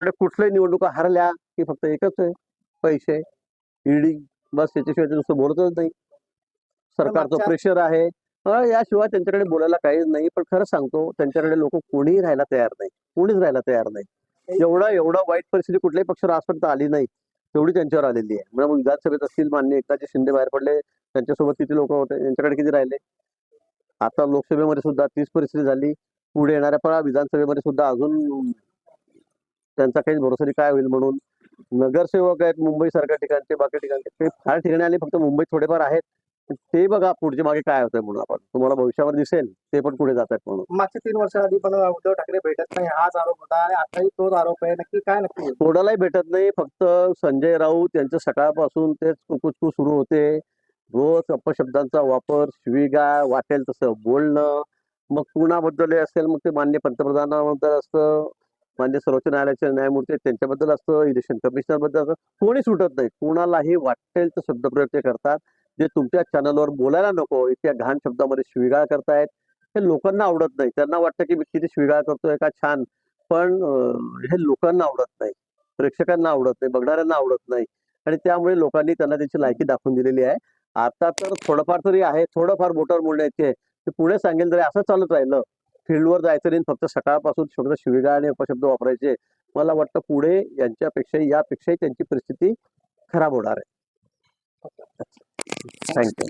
कुठल्याही निवडणुका हरल्या की फक्त एकच आहे, पैसे, ईडी, बस त्याच्याशिवाय ते नुसतं बोलतच नाही. सरकारचं प्रेशर आहे. याशिवाय त्यांच्याकडे बोलायला काहीच नाही. पण खरं सांगतो, त्यांच्याकडे लोक कोणीही राहायला तयार नाही, कोणीच राहायला तयार नाही. एवढा वाईट परिस्थिती कुठल्याही पक्षाला आजपर्यंत आली नाही, तेवढी त्यांच्यावर आलेली आहे. म्हणजे मग विधानसभेत असतील मान्य एकनाथ शिंदे बाहेर पडले, त्यांच्यासोबत किती लोक होते, त्यांच्याकडे किती राहिले. आता लोकसभेमध्ये सुद्धा तीच परिस्थिती झाली. पुढे येणाऱ्या विधानसभेमध्ये सुद्धा अजून त्यांचा काही भरोसा नाही काय होईल म्हणून. नगरसेवक आहेत मुंबई सारख्या ठिकाणचे, बाकी ठिकाणचे ते फार ठिकाणी आले, फक्त मुंबईत थोडेफार आहेत. ते बघा पुढचे मागे काय होतंय म्हणून आपण तुम्हाला भविष्यावर दिसेल ते पण पुढे जात आहेत म्हणून. मागच्या 3 वर्षाआधी पण उद्धव ठाकरे भेटत नाही हाच आरोप होता आणि आताही तोच आरोप आहे. नक्की काय नक्की कोणालाही भेटत नाही. फक्त संजय राऊत यांचं सकाळपासून तेच कुचकू सुरू होते. रोज अपशब्दांचा वापर, शिवीगाळ, वाटेल तसं बोलणं. मग कुणाबद्दल असेल मग ते मान्य पंतप्रधानाबद्दल असतं, मान्य सर्वोच्च न्यायालयाचे न्यायमूर्ती त्यांच्याबद्दल असतं, इलेक्शन कमिशनर बद्दल असतं. कोणी सुटत नाही. कुणालाही वाटेल तर शब्दप्रयोग ते करतात. जे तुमच्या चॅनलवर बोलायला नको इतक्या घाण शब्दामध्ये शिवीगाळ करतायत, हे लोकांना आवडत नाही. त्यांना वाटतं की मी किती शिवीगाळ करतोय का छान, पण हे लोकांना आवडत नाही, प्रेक्षकांना आवडत नाही, बघणाऱ्यांना आवडत नाही. आणि त्यामुळे लोकांनी त्यांना त्याची लायकी दाखवून दिलेली आहे. आता तर थोडंफार तरी आहे, थोडंफार बोटावर बोलण्याचे ते पुढे सांगेल तरी असं चालत राहिलं, फील्डवर जायचं नाही, फक्त सकाळपासून शब्द शिवीगाळ आणि अपशब्द वापरायचे. मला वाटतं पुढे यापेक्षाही त्यांची परिस्थिती खराब होणार आहे. थँक्यू.